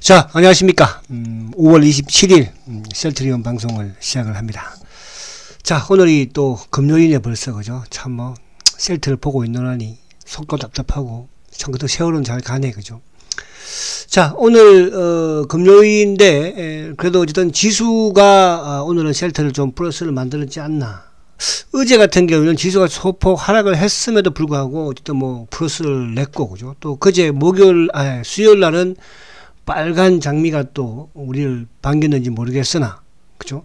자, 안녕하십니까. 5월 27일 셀트리온 방송을 시작을 합니다. 자, 오늘이 또 금요일에 벌써 그죠? 참 뭐 셀트를 보고 있노라니 속도 답답하고 참 그래도 세월은 잘 가네 그죠? 자, 오늘 금요일인데 그래도 어쨌든 지수가 오늘은 셀트를 좀 플러스를 만들었지 않나. 어제 같은 경우는 지수가 소폭 하락을 했음에도 불구하고 어쨌든 뭐 플러스를 냈고 그죠? 또 그제 수요일 날은 빨간 장미가 또 우리를 반겼는지 모르겠으나 그죠?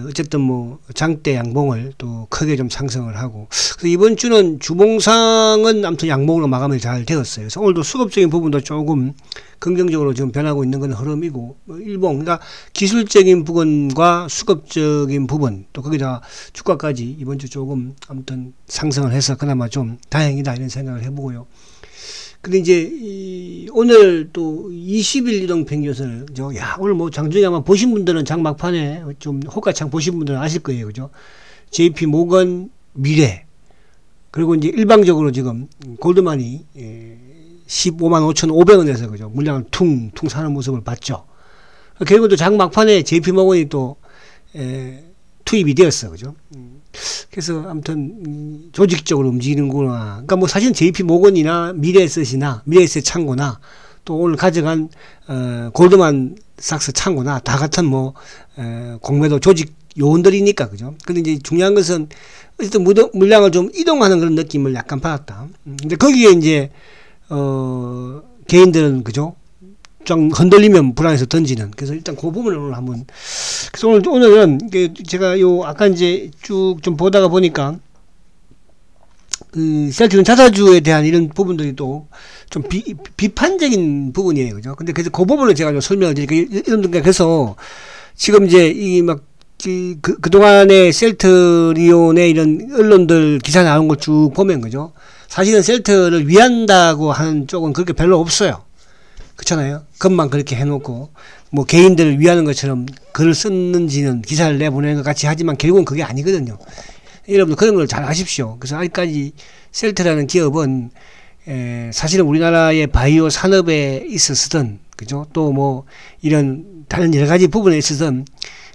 어쨌든 뭐 장대 양봉을 또 크게 좀 상승을 하고, 그래서 이번 주는 주봉상은 아무튼 양봉으로 마감이 잘 되었어요. 그래서 오늘도 수급적인 부분도 조금 긍정적으로 지금 변하고 있는 건 흐름이고, 일봉 그러니까 기술적인 부분과 수급적인 부분 또 거기다 주가까지 이번 주 조금 아무튼 상승을 해서 그나마 좀 다행이다 이런 생각을 해보고요. 근데 이제 오늘 또 20일 이동 평균선을 오늘 뭐 장중에 아마 보신 분들은 장 막판에 좀 호가창 보신 분들은 아실 거예요, 그죠? JP 모건 미래 그리고 이제 일방적으로 지금 골드만이 155,500원에서 그죠? 물량을 퉁퉁 사는 모습을 봤죠. 결국은 또 장 막판에 JP 모건이 또 투입이 되었어, 그죠? 그래서 아무튼 조직적으로 움직이는구나. 그러니까 뭐 사실은 JP 모건이나 미래에셋이나 미래에셋 창고나 또 오늘 가져간 골드만 삭스 창고나 다 같은 뭐 공매도 조직 요원들이니까 그죠. 근데 이제 중요한 것은 어쨌든 물량을 좀 이동하는 그런 느낌을 약간 받았다. 근데 거기에 이제 개인들은 그죠. 좀 흔들리면 불안해서 던지는. 그래서 일단 그 부분을 오늘 한번. 그래서 오늘은 제가 아까 이제 쭉 좀 보다가 보니까 셀트리온 자사주에 대한 이런 부분들이 또 좀 비판적인 부분이에요, 그죠? 근데 그래서 그 부분을 제가 좀 설명을 드리니까 이런 그래서 지금 이제 그동안의 셀트리온의 이런 언론들 기사 나온 걸 쭉 보면 그죠? 사실은 셀트를 위한다고 하는 쪽은 그렇게 별로 없어요. 그렇잖아요. 것만 그렇게 해놓고 뭐 개인들을 위하는 것처럼 글을 썼는지는 기사를 내보내는 것 같이 하지만 결국은 그게 아니거든요. 여러분들 그런 걸 잘 아십시오. 그래서 아직까지 셀트라는 기업은 사실은 우리나라의 바이오 산업에 있었든 그죠? 또 뭐 이런 다른 여러 가지 부분에 있었든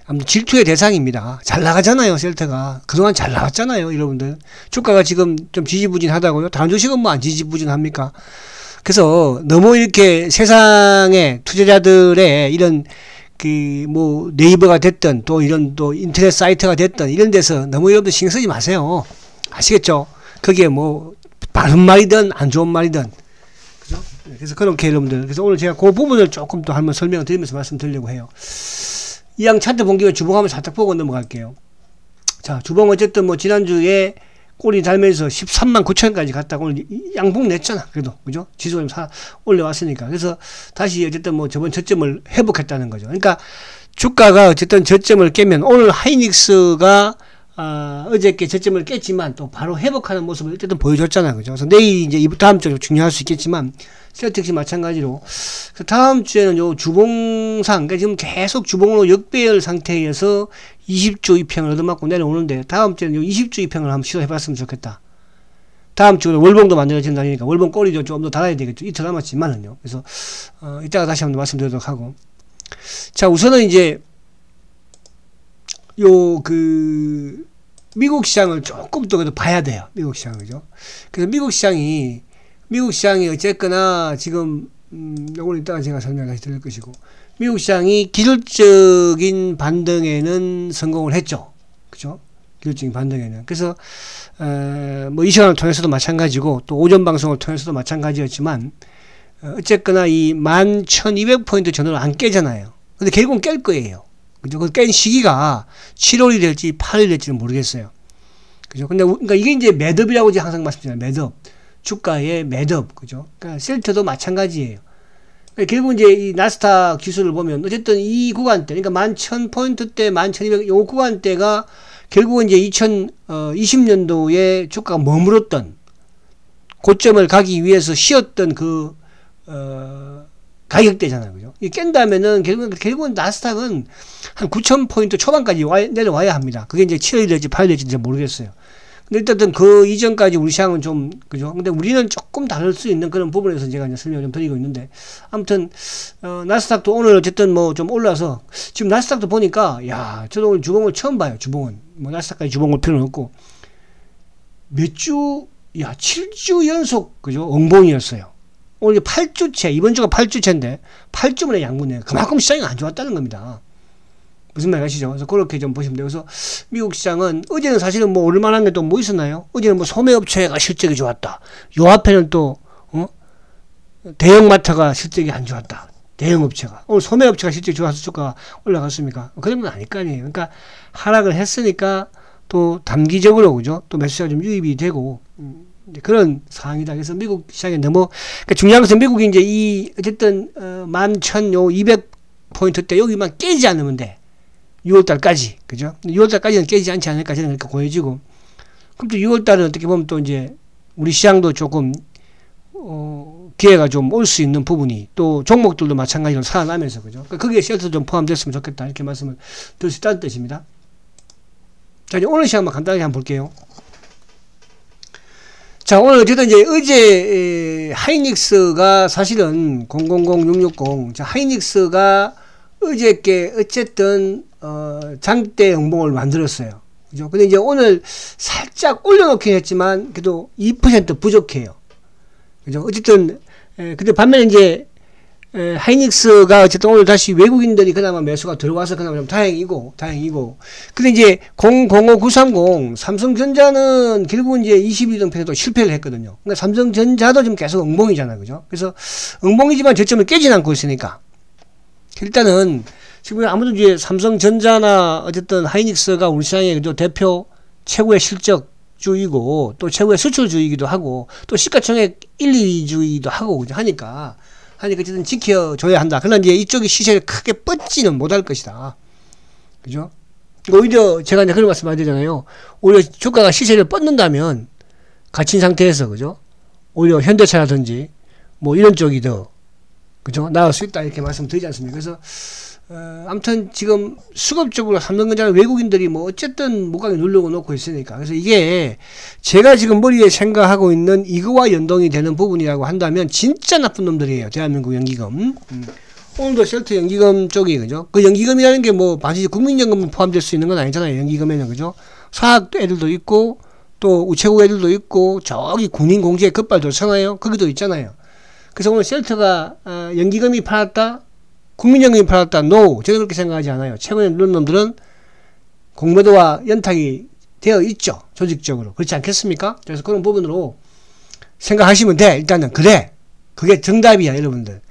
아무튼 질투의 대상입니다. 잘 나가잖아요, 셀트가. 그동안 잘 나왔잖아요, 여러분들. 주가가 지금 좀 지지부진하다고요? 다른 주식은 뭐 안 지지부진합니까? 그래서 너무 이렇게 세상의 투자자들의 이런 뭐 네이버가 됐든 또 이런 또 인터넷 사이트가 됐든 이런 데서 너무 여러분들 신경 쓰지 마세요. 아시겠죠? 그게 뭐 바른 말이든 안 좋은 말이든 그죠? 그래서 그렇게 여러분들 그래서 오늘 제가 그 부분을 조금 또 한번 설명을 드리면서 말씀드리려고 해요. 이왕 차트 본 김에 주봉 한번 살짝 보고 넘어갈게요. 자, 주봉 어쨌든 뭐 지난주에 꼬리 달면서 139,000까지 갔다가 오늘 양봉 냈잖아. 그래도 그죠? 지수가 좀 올려왔으니까. 그래서 다시 어쨌든 뭐 저번 저점을 회복했다는 거죠. 그러니까 주가가 어쨌든 저점을 깨면 오늘 하이닉스가 어저께 저점을 깼지만 또 바로 회복하는 모습을 어쨌든 보여줬잖아요. 그죠? 그래서 내일 이제 다음 주에 중요할 수 있겠지만 셀트 역시 마찬가지로 다음 주에는 요 주봉상 그러니까 지금 계속 주봉으로 역배열 상태에서 20주 입형을 얻어맞고 내려오는데 다음 주에는 요 20주 입형을 한번 시도해봤으면 좋겠다. 다음 주에 월봉도 만들어진 날이니까 월봉 꼬리도 좀 더 달아야 되겠죠. 이틀 남았지만은요. 그래서 이따가 다시 한번 말씀드리도록 하고, 자 우선은 이제 미국 시장을 조금 더 그래도 봐야 돼요. 미국 시장 그죠? 그래서 미국 시장이 어쨌거나 지금 요걸 이따가 제가 설명을 다시 드릴 것이고, 미국 시장이 기술적인 반등에는 성공을 했죠. 그죠? 기술적인 반등에는. 그래서 뭐 이 시간을 통해서도 마찬가지고 또 오전 방송을 통해서도 마찬가지였지만 어쨌거나 이 11,200포인트 전후를 안 깨잖아요. 근데 결국은 깰 거예요. 그죠? 그 깬 시기가 7월이 될지 8월이 될지는 모르겠어요. 그죠? 근데 그러니까 이게 이제 매듭이라고 제가 항상 말씀드려요. 매듭. 주가의 매듭. 그죠? 그러니까 셀트도 마찬가지예요. 그러니까 결국 이제 이 나스닥 지수를 보면 어쨌든 이 구간대, 그러니까 11,000포인트대, 11,200, 요 구간대가 결국은 이제 2020년도에 주가가 머물렀던 고점을 가기 위해서 쉬었던 가격대잖아요. 그죠? 이 깬다면은 결국은 나스닥은 한 9,000포인트 초반까지 내려와야 합니다. 그게 이제 7월이 될지 8월이 될지 모르겠어요. 근데 일단 그 이전까지 우리 시장은 좀, 그죠? 근데 우리는 조금 다를 수 있는 그런 부분에서 제가 이제 설명을 좀 드리고 있는데, 아무튼, 나스닥도 오늘 어쨌든 뭐 좀 올라서, 지금 나스닥도 보니까, 야, 저도 오늘 주봉을 처음 봐요, 주봉은. 뭐 나스닥까지 주봉 올 필요는 없고, 몇 주, 야, 7주 연속, 그죠? 응봉이었어요. 오늘 8주째, 이번 주가 8주째인데, 8주 만에 양분이에요. 그만큼 시장이 안 좋았다는 겁니다. 무슨 말 아시죠? 그래서 그렇게 좀 보시면 돼요. 그래서 미국 시장은 어제는 사실은 뭐 오를만한 게 또 뭐 있었나요? 어제는 뭐 소매업체가 실적이 좋았다. 요 앞에는 또 대형마트가 실적이 안 좋았다. 대형업체가. 오늘 소매업체가 실적이 좋아서 주가가 올라갔습니까? 그런 건 아닐 거 아니에요. 그러니까 하락을 했으니까 또 단기적으로, 그죠? 또 매수가 좀 유입이 되고 그런 상황이다. 그래서 미국 시장에 그러니까 중요한 것은 미국이 이제 이 어쨌든 11,200포인트 때 여기만 깨지지 않으면 돼. 6월달까지, 그죠? 6월달까지는 깨지지 않지 않을까 저는 그렇게 보여지고, 그럼 또 6월달은 어떻게 보면 또 이제 우리 시장도 조금 기회가 좀 올 수 있는 부분이, 또 종목들도 마찬가지로 살아나면서, 그죠? 거기에 쉘터 좀 포함됐으면 좋겠다 이렇게 말씀을 드릴 수 있다는 뜻입니다. 자, 이제 오늘 시장 한번 간단하게 한번 볼게요. 자, 오늘 어쨌든 이제 어제 하이닉스가 사실은 000660, 자, 하이닉스가 어저께 어쨌든 장대 응봉을 만들었어요. 그죠? 근데 이제 오늘 살짝 올려놓긴 했지만 그래도 2% 부족해요. 그죠? 어쨌든 근데 반면에 이제 하이닉스가 어쨌든 오늘 다시 외국인들이 그나마 매수가 들어와서 그나마 좀 다행이고. 근데 이제 005930 삼성전자는 결국은 이제 21등평에도 실패를 했거든요. 그러니까 삼성전자도 지금 계속 응봉이잖아요. 그죠? 그래서 응봉이지만 저점을 깨지는 않고 있으니까 일단은 지금 아무도 이제 삼성전자나 어쨌든 하이닉스가 우리 시장의 그죠? 대표 최고의 실적주이고 또 최고의 수출주이기도 하고 또 시가총액 1, 2위주이기도 하고 그죠? 하니까 어쨌든 지켜줘야 한다. 그러나 이제 이쪽이 시세를 크게 뻗지는 못할 것이다. 그죠? 오히려 제가 이제 그런 말씀 하잖아요. 오히려 주가가 시세를 뻗는다면 갇힌 상태에서 그죠? 오히려 현대차라든지 뭐 이런 쪽이 더 그죠? 나을 수 있다 이렇게 말씀드리지 않습니까? 그래서 아무튼 지금 수급적으로 삼성전자는 외국인들이 뭐 어쨌든 목강에 누르고 놓고 있으니까 그래서 이게 제가 지금 머리에 생각하고 있는 이거와 연동이 되는 부분이라고 한다면 진짜 나쁜 놈들이에요. 대한민국 연기금. 오늘도 쉘터 연기금 쪽이 그죠? 그 연기금이라는 게 뭐 반드시 국민연금 포함될 수 있는 건 아니잖아요. 연기금에는 그죠? 사학 애들도 있고 또 우체국 애들도 있고 저기 군인공제에 급발도청하요 거기도 있잖아요. 그래서 오늘 쉘터가 연기금이 팔았다? 국민연금이 팔았다? No. 저는 그렇게 생각하지 않아요. 최근에 누른 놈들은 공매도와 연탁이 되어 있죠. 조직적으로. 그렇지 않겠습니까? 그래서 그런 부분으로 생각하시면 돼. 일단은 그래. 그게 정답이야 여러분들.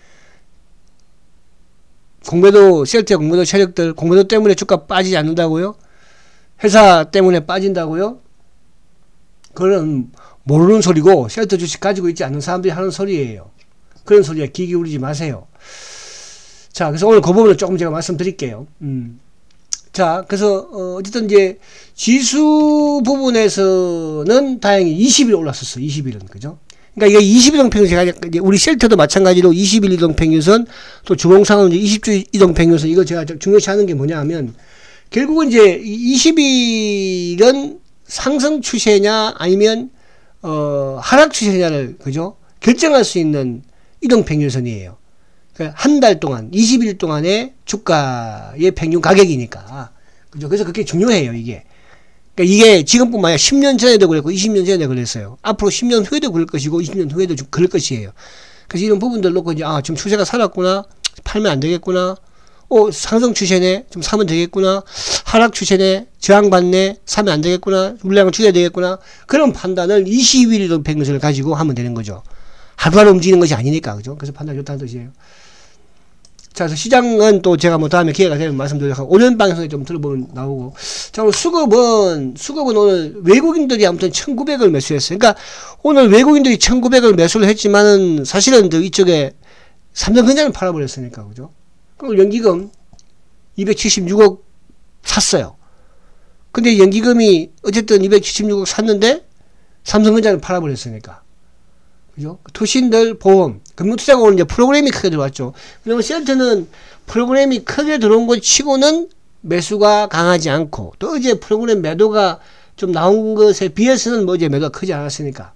공매도 쉘터 공매도 세력들 공매도 때문에 주가 빠지지 않는다고요? 회사 때문에 빠진다고요? 그건 모르는 소리고 쉘터 주식 가지고 있지 않는 사람들이 하는 소리예요. 그런 소리에 귀 기울이지 마세요. 자, 그래서 오늘 그 부분을 조금 제가 말씀드릴게요. 자, 그래서 어쨌든 이제 지수 부분에서는 다행히 20일 올랐었어. 20일은 그죠? 그러니까 이게 20이동 평균선 제가 이제 우리 쉘터도 마찬가지로 21 이동 평균선 또 주봉상은 이제 20주 이동 평균선 이거 제가 중요시 하는 게 뭐냐 하면 결국은 이제 20일은 상승 추세냐 아니면 하락 추세냐를 그죠? 결정할 수 있는 이동평균선이에요. 그러니까 한 달 동안, 20일 동안의 주가의 평균 가격이니까. 그죠? 그래서 그게 중요해요, 이게. 그러니까 이게 지금뿐만 아니라 10년 전에도 그랬고, 20년 전에도 그랬어요. 앞으로 10년 후에도 그럴 것이고, 20년 후에도 그럴 것이에요. 그래서 이런 부분들 놓고 이제, 지금 추세가 살았구나. 팔면 안 되겠구나. 상승 추세네. 좀 사면 되겠구나. 하락 추세네. 저항받네. 사면 안 되겠구나. 물량을 줄여야 되겠구나. 그런 판단을 20일 이동평균선을 가지고 하면 되는 거죠. 하루하루 움직이는 것이 아니니까, 그죠? 그래서 판단이 좋다는 뜻이에요. 자, 그래서 시장은 또 제가 뭐 다음에 기회가 되면 말씀드리려고 하고, 오늘 방송에 좀 들어보면 나오고. 자, 오늘 수급은 오늘 외국인들이 아무튼 1900을 매수했어요. 그러니까 오늘 외국인들이 1900을 매수를 했지만은 사실은 이쪽에 삼성전자를 팔아버렸으니까, 그죠? 그리고 연기금 276억 샀어요. 근데 연기금이 어쨌든 276억 샀는데 삼성전자를 팔아버렸으니까. 그죠? 투신들 보험, 금융투자가 오늘 이제 프로그램이 크게 들어왔죠. 그러면 셀트는 프로그램이 크게 들어온 것 치고는 매수가 강하지 않고, 또 어제 프로그램 매도가 좀 나온 것에 비해서는 뭐 이제 매도가 크지 않았으니까.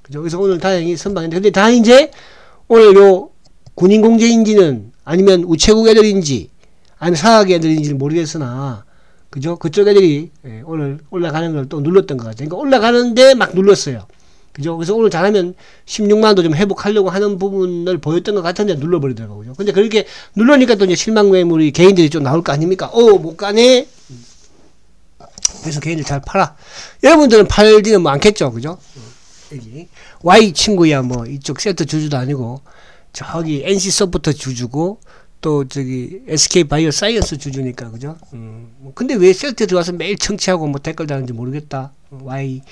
그죠? 그래서 오늘 다행히 선방했는데, 근데 다 이제 오늘 요 군인공제인지는 아니면 우체국 애들인지 아니면 사학 애들인지는 모르겠으나, 그죠? 그쪽 애들이 오늘 올라가는 걸 또 눌렀던 것 같아요. 그러니까 올라가는데 막 눌렀어요. 그죠? 그래서 오늘 잘하면 16만도 좀 회복하려고 하는 부분을 보였던 것 같은데 눌러버리더라고요. 그죠? 근데 그렇게 누르니까 또 이제 실망 매물이 개인들이 좀 나올 거 아닙니까? 못 가네? 그래서 개인들 잘 팔아. 여러분들은 팔지는 뭐 않겠죠? 그죠? 여기. Y 친구야, 뭐, 이쪽 세트 주주도 아니고, 저기 NC 소프트 주주고, 또 저기 SK 바이오 사이언스 주주니까, 그죠? 근데 왜 셀트에 들어와서 매일 청취하고 뭐 댓글 다는지 모르겠다. Y.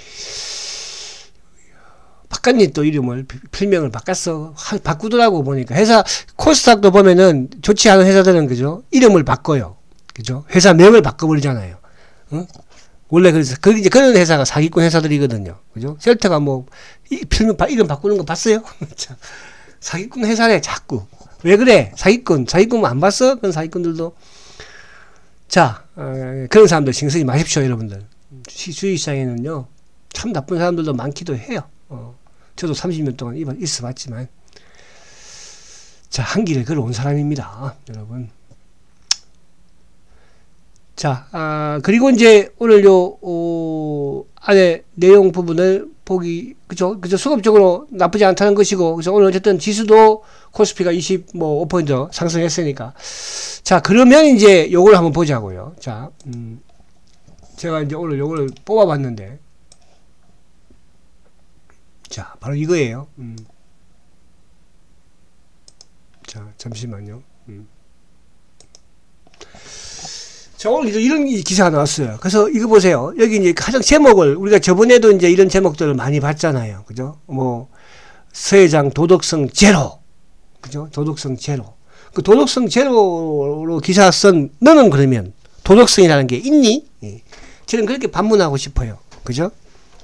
바꿨니 또 이름을, 필명을 바꿨어. 바꾸더라고 보니까. 회사, 코스닥도 보면은 좋지 않은 회사들은, 그죠? 이름을 바꿔요. 그죠? 회사 명을 바꿔버리잖아요. 응? 원래 그래서, 이제 그런 회사가 사기꾼 회사들이거든요. 그죠? 셀트가 뭐, 필명, 이름 바꾸는 거 봤어요? 사기꾼 회사래, 자꾸. 왜 그래? 사기꾼 안 봤어? 그런 사기꾼들도. 자, 그런 사람들 신경 쓰지 마십시오, 여러분들. 주식시장에는요, 참 나쁜 사람들도 많기도 해요. 저도 30년 동안 있어 봤지만. 자, 한 길에 걸어온 사람입니다, 여러분. 자, 그리고 이제 오늘 안에 내용 부분을 보기, 그죠? 수급적으로 나쁘지 않다는 것이고, 그래서 오늘 어쨌든 지수도 코스피가 25% 상승했으니까. 자, 그러면 이제 요걸 한번 보자고요. 자, 제가 이제 오늘 요걸 뽑아봤는데, 자, 바로 이거예요. 자, 잠시만요. 자, 오늘 이런 기사가 나왔어요. 그래서 이거 보세요. 여기 이제 가장 제목을, 우리가 저번에도 이제 이런 제목들을 많이 봤잖아요. 그죠? 뭐, 서회장 도덕성 제로. 그죠? 도덕성 제로. 그 도덕성 제로로 기사 쓴, 너는 그러면 도덕성이라는 게 있니? 예. 저는 그렇게 반문하고 싶어요. 그죠?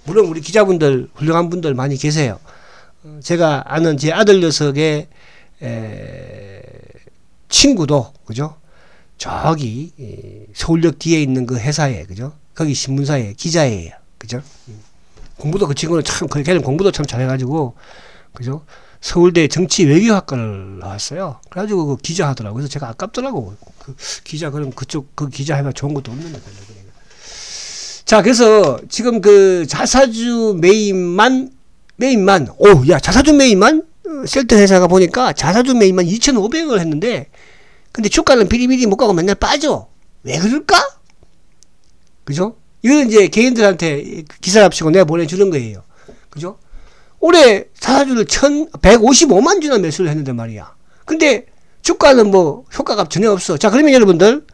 물론 우리 기자분들, 훌륭한 분들 많이 계세요. 제가 아는 제 아들 녀석의, 친구도, 그죠? 저기 서울역 뒤에 있는 그 회사에, 그죠? 거기 신문사에 기자예요, 그죠? 공부도 그 친구는 참, 걔는 공부도 참 잘해가지고, 그죠? 서울대 정치 외교학과를 나왔어요. 그래가지고 그 기자 하더라고. 그래서 제가 아깝더라고. 그 기자, 그럼 그쪽 그 기자 해가 좋은 것도 없는데. 자, 그래서 지금 그 자사주 매입만, 야, 자사주 매입만, 셀트 회사가 보니까 자사주 매입만 2,500을 했는데, 근데 주가는 비리비리 못 가고 맨날 빠져. 왜 그럴까? 그죠? 이거는 이제 개인들한테 기사 합치고 내가 보내주는 거예요. 그죠? 올해 자사주를 155만 주나 매수를 했는데 말이야. 근데 주가는 뭐 효과가 전혀 없어. 자, 그러면 여러분들,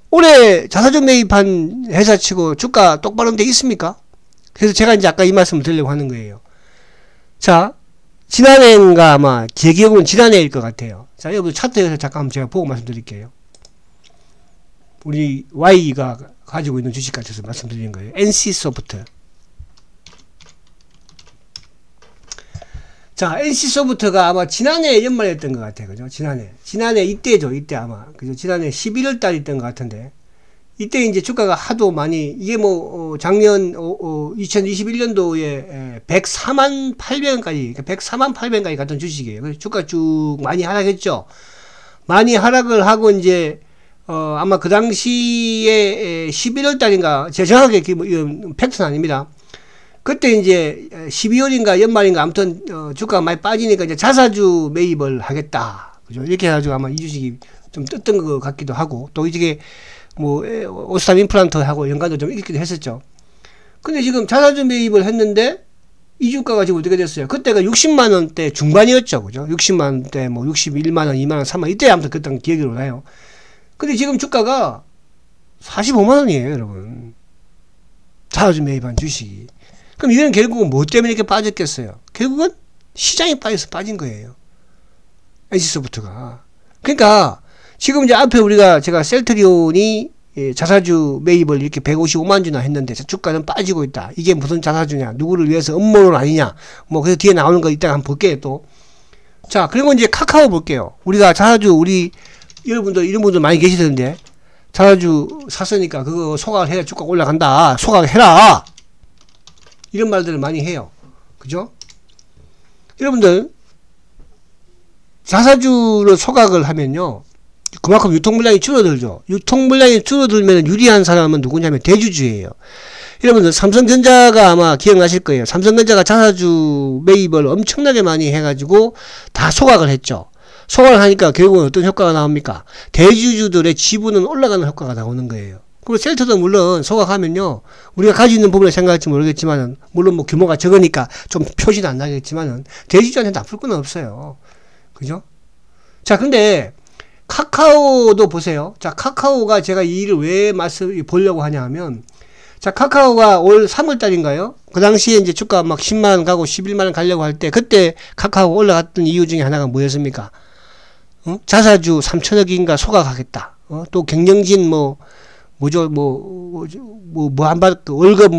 올해 자사주 매입한 회사 치고 주가 똑바로 돼 있습니까? 그래서 제가 이제 아까 이 말씀을 드리려고 하는 거예요. 자, 지난해인가 아마 제 기억은 지난해일 것 같아요. 자, 여러분 차트에서 잠깐 제가 보고 말씀드릴게요. 우리 Y가 가지고 있는 주식 같아서 말씀드리는 거예요. NC소프트. 자, NC소프트가 아마 지난해 연말에 했던 것 같아요. 그죠? 지난해 이때죠. 이때 아마. 그죠? 지난해 11월 달에 있던 것 같은데. 이때 이제 주가가 하도 많이, 이게 뭐, 작년, 2021년도에 104만 800원까지, 104만 800원까지 갔던 주식이에요. 그래서 주가 쭉 많이 하락했죠. 많이 하락을 하고, 이제, 아마 그 당시에 11월 달인가, 제가 정확하게, 이건 팩트는 아닙니다. 그때 이제 12월인가 연말인가 아무튼, 주가가 많이 빠지니까 이제 자사주 매입을 하겠다. 그죠? 이렇게 해가지고 아마 이 주식이 좀 떴던 것 같기도 하고, 또 이게, 뭐 오스탐 임플란트하고 연관도 좀 있기도 했었죠. 근데 지금 자사주 매입을 했는데 이 주가가 지금 어떻게 됐어요? 그때가 60만원대 중반이었죠. 그죠? 만원대 뭐 61만원, 2만원, 3만원 이때 아무튼 그때 기억이 나요. 근데 지금 주가가 45만원이에요, 여러분. 자사주 매입한 주식이. 그럼 이거는 결국은 뭐 때문에 이렇게 빠졌겠어요? 결국은 시장이 빠져서 빠진 거예요. NC소프트가. 그러니까 지금 이제 앞에 제가 셀트리온이 자사주 매입을 이렇게 155만 주나 했는데 주가는 빠지고 있다. 이게 무슨 자사주냐? 누구를 위해서 음모론 아니냐? 뭐 그래서 뒤에 나오는 거 이따가 한번 볼게요 또. 자, 그리고 이제 카카오 볼게요. 우리가 자사주 우리 여러분들 이런 분들 많이 계시던데 자사주 샀으니까 그거 소각을 해야 주가 올라간다. 소각을 해라. 이런 말들을 많이 해요. 그죠? 여러분들, 자사주를 소각을 하면요. 그만큼 유통물량이 줄어들죠. 유통물량이 줄어들면 유리한 사람은 누구냐면 대주주예요. 여러분들, 삼성전자가 아마 기억나실 거예요. 삼성전자가 자사주 매입을 엄청나게 많이 해가지고 다 소각을 했죠. 소각을 하니까 결국은 어떤 효과가 나옵니까? 대주주들의 지분은 올라가는 효과가 나오는 거예요. 그리고 셀트도 물론 소각하면요. 우리가 가지고 있는 부분을 생각할지 모르겠지만은, 물론 뭐 규모가 적으니까 좀 표시는 안 나겠지만은, 대주주한테 나쁠 건 없어요. 그죠? 자, 근데, 카카오도 보세요. 자, 카카오가 제가 이 일을 왜 보려고 하냐 하면, 자, 카카오가 올 3월 달인가요? 그 당시에 이제 주가 막 10만원 가고 11만원 가려고 할 때, 그때 카카오 올라갔던 이유 중에 하나가 뭐였습니까? 자사주 3천억인가 소각하겠다. 또 경영진 안 받, 월급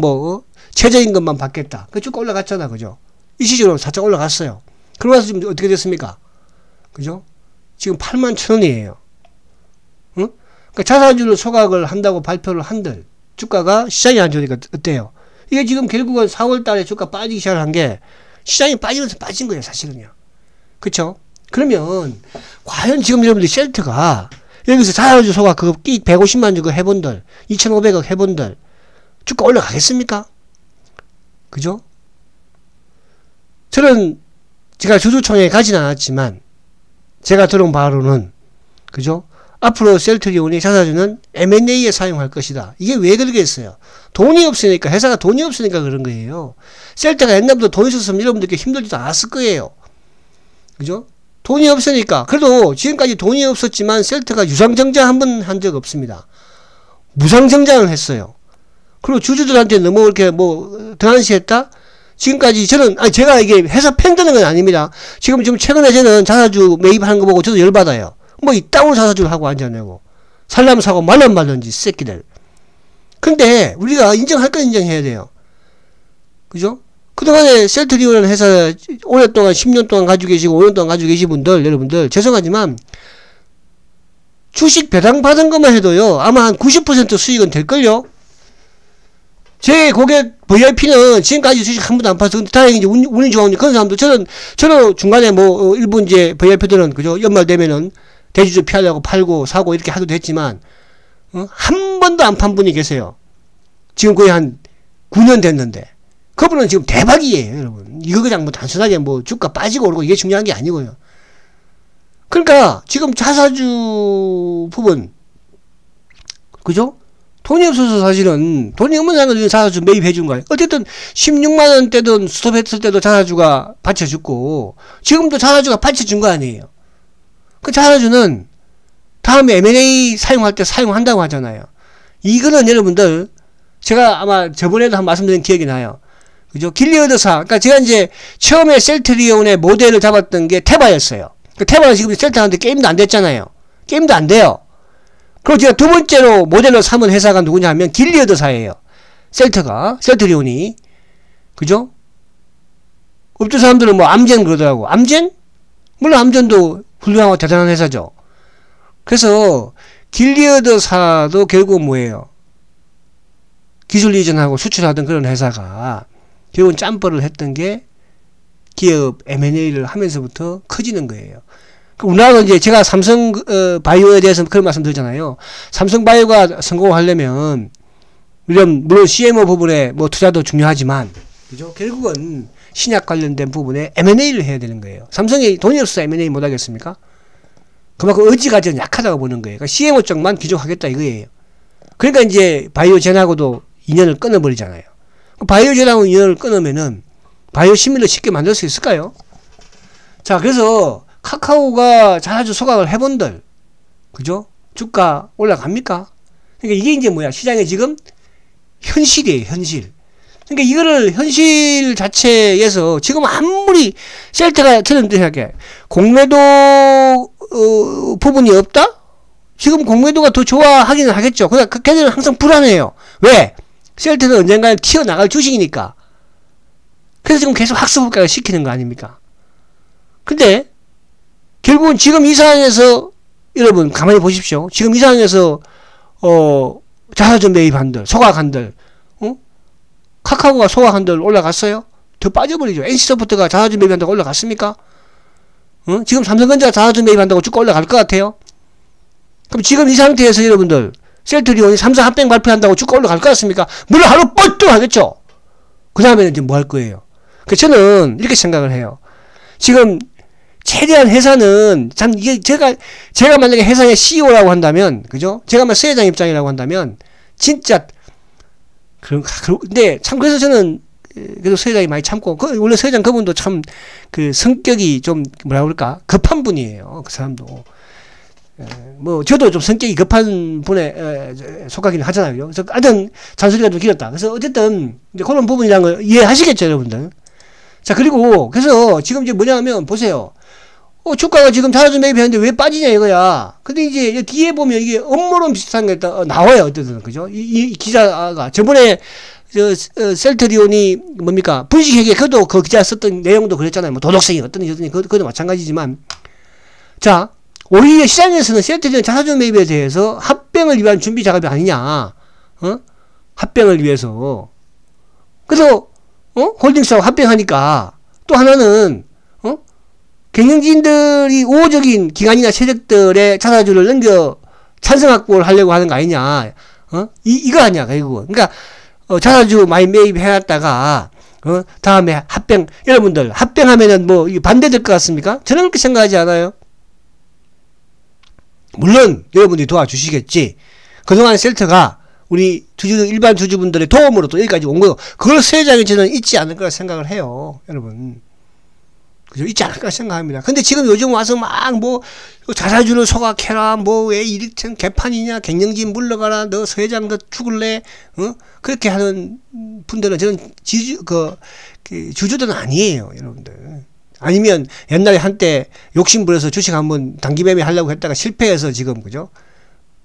최저임금만 받겠다. 그 주가 올라갔잖아. 그죠? 일시적으로 살짝 올라갔어요. 그러고 나서 지금 어떻게 됐습니까? 그죠? 지금 8만 천 원이에요. 응? 그러니까 자사주를 소각을 한다고 발표를 한들, 주가가 시장이 안 좋으니까 어때요? 이게 지금 결국은 4월 달에 주가 빠지기 시작한 게, 시장이 빠지면서 빠진 거예요, 사실은요. 그쵸? 그러면, 과연 지금 여러분들 셀트가, 여기서 자사주 소각 그거 150만 주고 해본들, 2,500억 해본들, 주가 올라가겠습니까? 그죠? 저는, 제가 주주총회에 가진 않았지만, 제가 들은 바로는, 그죠? 앞으로 셀트리온이 자사주는 M&A에 사용할 것이다. 이게 왜 그러겠어요? 돈이 없으니까, 회사가 돈이 없으니까 그런 거예요. 셀트가 옛날부터 돈 있었으면 여러분들께 힘들지도 않았을 거예요. 그죠? 돈이 없으니까. 그래도 지금까지 돈이 없었지만 셀트가 유상증자 한 번 한 적 없습니다. 무상증자는 했어요. 그리고 주주들한테 너무 이렇게 등한시했다? 지금까지 저는, 제가 이게 회사 팬드는 건 아닙니다. 지금 최근에 저는 자사주 매입하는 거 보고 저도 열받아요. 이따구로 자사주를 하고 앉아내고. 살라면 사고 말라면 말든지, 새끼들. 근데, 우리가 인정할 건 인정해야 돼요. 그죠? 그동안에 셀트리온이라는 회사 오랫동안 10년 동안 가지고 계시고 5년 동안 가지고 계신 분들, 여러분들, 죄송하지만, 주식 배당 받은 것만 해도요, 아마 한 90% 수익은 될걸요? 제 고객 VIP는 지금까지 주식 한 번도 안 팔아서, 근데 다행히 이제 운이 좋으니 그런 사람도, 저는 중간에 일부 이제 VIP들은, 그죠? 연말 되면은 대주주 피하려고 팔고 사고 이렇게 하기도 했지만, 한 번도 안 판 분이 계세요. 지금 거의 한 9년 됐는데. 그분은 지금 대박이에요, 여러분. 이거 그냥 단순하게 주가 빠지고 오르고 이게 중요한 게 아니고요. 그러니까, 지금 자사주 부분, 그죠? 돈이 없어서 사실은, 돈이 없는 사람은 자사주 매입해 준 거예요. 어쨌든, 16만원 때든 스톱했을 때도 자사주가 받쳐줬고, 지금도 자사주가 받쳐준 거 아니에요. 그 자사주는, 다음에 M&A 사용할 때 사용한다고 하잖아요. 이거는 여러분들, 제가 아마 저번에도 한 말씀드린 기억이 나요. 그죠? 길리어드사. 그러니까 제가 이제 처음에 셀트리온의 모델을 잡았던 게 테바였어요. 그 테바는 지금 셀트한테 게임도 안 됐잖아요. 게임도 안 돼요. 그리고 제가 두 번째로 모델로 삼은 회사가 누구냐 하면 길리어드사예요. 셀트리온이. 그죠? 업주 사람들은 암젠 그러더라고. 암젠? 물론 암젠도 훌륭하고 대단한 회사죠. 그래서 길리어드사도 결국 뭐예요? 기술 이전하고 수출하던 그런 회사가 결국은 짬벌을 했던 게 기업 M&A를 하면서부터 커지는 거예요. 우리나라도 이제 제가 삼성 바이오에 대해서 그런 말씀 드리잖아요. 삼성 바이오가 성공하려면 물론 CMO 부분에 투자도 중요하지만, 그죠? 결국은 신약 관련된 부분에 M&A를 해야 되는 거예요. 삼성이 돈이 없어서 M&A 못 하겠습니까? 그만큼 의지가 좀 약하다고 보는 거예요. 그러니까 CMO 쪽만 기족하겠다 이거예요. 그러니까 이제 바이오젠하고도 인연을 끊어버리잖아요. 바이오젠하고 인연을 끊으면은 바이오 시밀러 쉽게 만들 수 있을까요? 자, 그래서 카카오가 자사주 소각을 해본들, 그죠? 주가 올라갑니까? 그러니까 이게 이제 뭐야? 시장에 지금 현실이에요, 현실. 그러니까 이거를 현실 자체에서 지금 아무리 셀트가 저는 생각해 공매도 부분이 없다? 지금 공매도가 더 좋아하기는 하겠죠. 그러나 걔들은 항상 불안해요. 왜? 셀트는 언젠가는 튀어나갈 주식이니까. 그래서 지금 계속 학습효과를 시키는 거 아닙니까? 근데 결국은 지금 이 상황에서 여러분 가만히 보십시오. 지금 이 상황에서 자사주 매입한들, 소각한들, 카카오가 소각한들 올라갔어요? 더 빠져버리죠. NC소프트가 자사주 매입한다고 올라갔습니까? 지금 삼성전자가 자사주 매입한다고 쭉 올라갈 것 같아요? 그럼 지금 이 상태에서 여러분들, 셀트리온이 삼성 합병 발표한다고 쭉 올라갈 것 같습니까? 물론 하루 뻗도 하겠죠? 그 다음에는 이제 뭐 할 거예요? 저는 이렇게 생각을 해요. 지금, 최대한 회사는, 참, 이게 제가 만약에 회사의 CEO라고 한다면, 그죠? 제가 만 수혜장 입장이라고 한다면, 진짜, 근데 참, 그래서 저는, 그래도 수혜장이 많이 참고, 원래 수혜장 그분도 참, 성격이 좀, 뭐라 그럴까? 급한 분이에요. 그 사람도. 저도 좀 성격이 급한 분에 속하긴 하잖아요. 그래서 하여튼, 잔소리가 좀 길었다. 그래서 어쨌든, 이제 그런 부분이라는 걸 이해하시겠죠, 여러분들? 자, 그리고, 그래서 지금 이제 뭐냐 하면, 보세요. 주가가 지금 자사주 매입했는데 왜 빠지냐 이거야. 근데 이제 뒤에 보면 이게 업무론 비슷한 게 나와요. 어쨌든, 그죠? 이 기자가, 저번에, 셀트리온이 뭡니까? 분식회계, 그것도 그 기자 썼던 내용도 그랬잖아요. 뭐 도덕성이 어떤, 그것도 마찬가지지만. 자, 오히려 시장에서는 셀트리온 자사주 매입에 대해서 합병을 위한 준비 작업이 아니냐. 합병을 위해서. 그래서, 홀딩스하고 합병하니까, 또 하나는, 경영진들이 우호적인 기관이나 세력들의 자사주를 넘겨 찬성 확보를 하려고 하는 거 아니냐. 이거 아니야, 결국은. 그러니까, 자사주 많이 매입해놨다가, 다음에 합병, 여러분들, 합병하면은 뭐, 반대될 것 같습니까? 저는 그렇게 생각하지 않아요. 물론, 여러분들이 도와주시겠지. 그동안 셀트가 우리 일반 주주분들의 도움으로 또 여기까지 온 거요. 그걸 수혜장이 저는 잊지 않을 거라 생각을 해요, 여러분. 그죠? 있지 않을까 생각합니다. 근데 지금 요즘 와서 막 자사주를 소각해라, 왜 이렇게 개판이냐, 경영진 물러가라, 너 서회장 너 죽을래, 그렇게 하는 분들은 저는 주주들은 아니에요, 여러분들. 아니면 옛날에 한때 욕심부려서 주식 한번 단기매매 하려고 했다가 실패해서 지금, 그죠?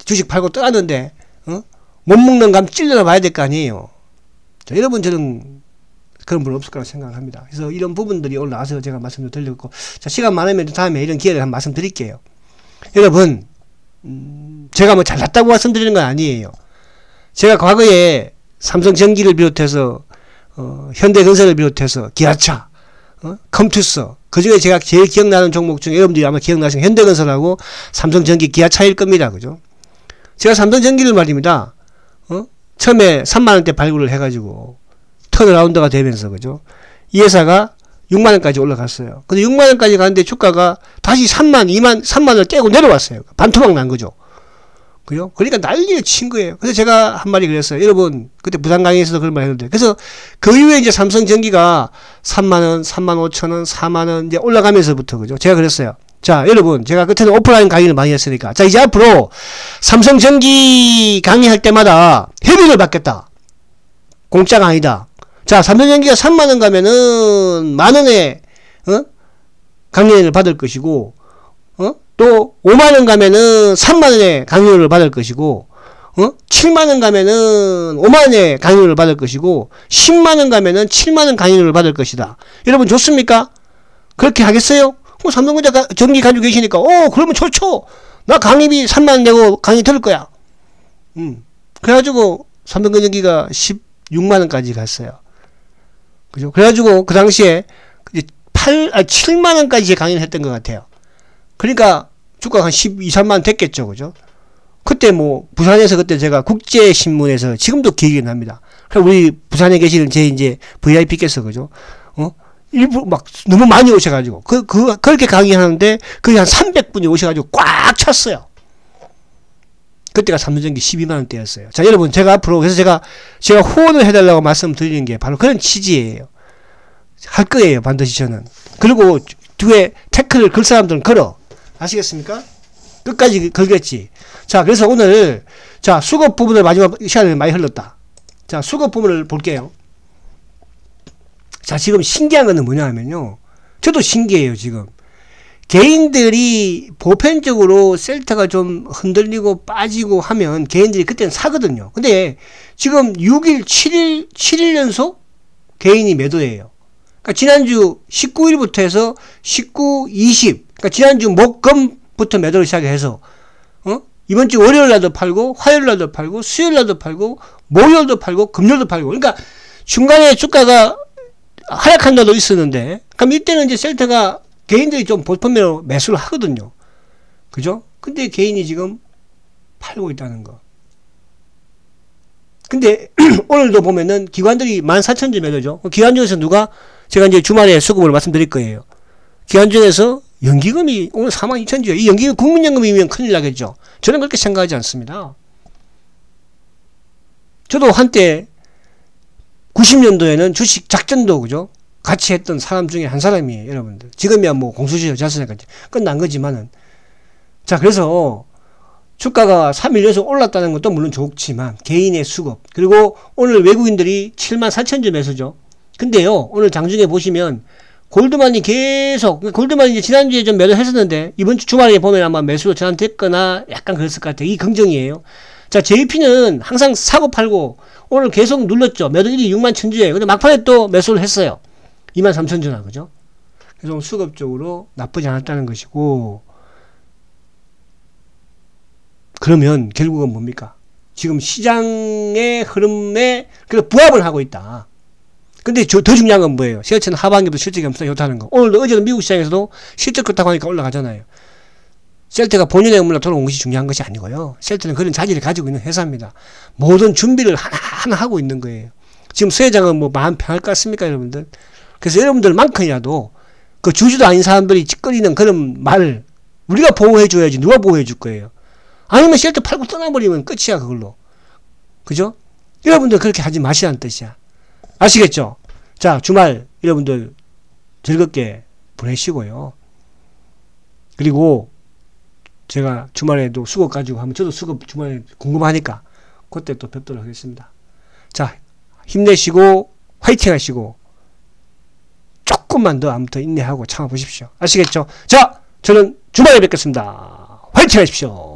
주식 팔고 떠났는데, 못 먹는 감 찔러나 봐야 될 거 아니에요. 자, 여러분, 저는 그런 분 없을 거라고 생각합니다. 그래서 이런 부분들이 오늘 나와서 제가 말씀을 드리고, 자, 시간 많으면 다음에 이런 기회를 한번 말씀드릴게요. 여러분, 제가 뭐 잘났다고 말씀드리는 건 아니에요. 제가 과거에 삼성전기를 비롯해서, 현대건설을 비롯해서 기아차, 컴투서, 그 중에 제가 제일 기억나는 종목 중에 여러분들이 아마 기억나시는 현대건설하고 삼성전기 기아차일 겁니다. 그죠? 제가 삼성전기를 말입니다. 처음에 3만원대 발굴을 해가지고, 턴어라운드가 되면서, 그죠? 이 회사가 6만원까지 올라갔어요. 근데 6만원까지 가는데 주가가 다시 3만원을 깨고 내려왔어요. 반토막 난 거죠. 그죠? 그러니까 난리를 친 거예요. 그래서 제가 한 말이 그랬어요. 여러분, 그때 부산 강의에서도 그런 말 했는데. 그래서 그 이후에 이제 삼성전기가 3만원, 3만 5천원, 4만원 이제 올라가면서부터, 그죠? 제가 그랬어요. 자, 여러분, 제가 그때는 오프라인 강의를 많이 했으니까. 자, 이제 앞으로 삼성전기 강의할 때마다 협의를 받겠다. 공짜가 아니다. 자, 삼성전기가 3만원 가면은, 만원의, 강연을 받을 것이고, 또, 5만원 가면은, 3만원의 강연을 받을 것이고, 7만원 가면은, 5만원의 강연을 받을 것이고, 10만원 가면은, 7만원 강연을 받을 것이다. 여러분, 좋습니까? 그렇게 하겠어요? 삼성전자 전기 가지고 계시니까, 그러면 좋죠! 나 강의비 3만원 내고 강의 들을 거야. 그래가지고, 삼성전기가 16만원까지 갔어요. 그죠? 그래가지고, 그 당시에, 7만원까지 강의를 했던 것 같아요. 그러니까, 주가가 한 12, 3만원 됐겠죠. 그죠? 그때 부산에서 그때 제가 국제신문에서 지금도 기억이 납니다. 우리 부산에 계시는 제 이제 VIP께서, 그죠? 일부 너무 많이 오셔가지고, 그렇게 강의하는데, 거의 한 300분이 오셔가지고 꽉 찼어요. 그때가 삼성전기 12만원대였어요. 자, 여러분, 제가 앞으로, 그래서 제가 후원을 해달라고 말씀드리는 게 바로 그런 취지예요. 할 거예요, 반드시 저는. 그리고 뒤에 태클을 걸 사람들은 걸어. 아시겠습니까? 끝까지 걸겠지. 자, 그래서 오늘, 자, 수급 부분을 마지막 시간에 많이 흘렀다. 자, 수급 부분을 볼게요. 자, 지금 신기한 거는 뭐냐 하면요. 저도 신기해요, 지금. 개인들이 보편적으로 셀트가 좀 흔들리고 빠지고 하면 개인들이 그때는 사거든요. 근데 지금 6일, 7일 연속 개인이 매도예요. 그러니까 지난주 19일부터 해서 19, 20, 그러니까 지난주 목, 금부터 매도를 시작해서, 이번 주 월요일 날도 팔고, 화요일 날도 팔고, 수요일 날도 팔고, 목요일도 팔고, 금요일도 팔고. 그러니까 중간에 주가가 하락한 날도 있었는데, 그럼 이때는 이제 셀트가 개인들이 좀 보편매로 매수를 하거든요. 그죠? 근데 개인이 지금 팔고 있다는 거. 근데 오늘도 보면은 기관들이 14,000점 매도죠. 기관 중에서 누가, 제가 이제 주말에 수급을 말씀드릴 거예요. 기관 중에서 연기금이 오늘 42,000주예요. 이 연기금 국민연금이면 큰일 나겠죠. 저는 그렇게 생각하지 않습니다. 저도 한때 90년도에는 주식 작전도 그죠? 같이 했던 사람 중에 한 사람이에요, 여러분들. 지금이야 뭐 공수주의 자산까지 끝난 거지만은. 자, 그래서 주가가 3일 연속 올랐다는 것도 물론 좋지만 개인의 수급, 그리고 오늘 외국인들이 74,000주 매수죠. 근데요, 오늘 장중에 보시면 골드만이 계속, 골드만이 이제 지난주에 좀 매도했었는데 이번 주 주말에 보면 아마 매수로 전환됐거나 약간 그랬을 것 같아요. 이 긍정이에요. 자, JP는 항상 사고 팔고 오늘 계속 눌렀죠. 매도 1위 61,000주예요. 근데 막판에 또 매수를 했어요. 23,000주나, 그죠? 그래서 수급적으로 나쁘지 않았다는 것이고, 그러면 결국은 뭡니까? 지금 시장의 흐름에 부합을 하고 있다. 근데 더 중요한 건 뭐예요? 셀트는 하반기도 실적이 엄청 좋다는 거. 오늘도 어제도 미국 시장에서도 실적 좋다고 하니까 올라가잖아요. 셀트가 본연의 업무로 돌아온 것이 중요한 것이 아니고요. 셀트는 그런 자질을 가지고 있는 회사입니다. 모든 준비를 하나하나 하고 있는 거예요. 지금 수혜장은 뭐 마음 편할 것 같습니까, 여러분들? 그래서 여러분들만큼이라도 그 주주도 아닌 사람들이 찌꺼리는 그런 말을 우리가 보호해줘야지 누가 보호해줄 거예요. 아니면 셀트 팔고 떠나버리면 끝이야, 그걸로. 그죠? 여러분들 그렇게 하지 마시라는 뜻이야. 아시겠죠? 자, 주말 여러분들 즐겁게 보내시고요. 그리고 제가 주말에도 수급 가지고 하면 저도 수급 주말에 궁금하니까 그때 또 뵙도록 하겠습니다. 자, 힘내시고 화이팅 하시고 조금만 더 아무튼 인내하고 참아보십시오. 아시겠죠? 자, 저는 주말에 뵙겠습니다. 화이팅 하십시오.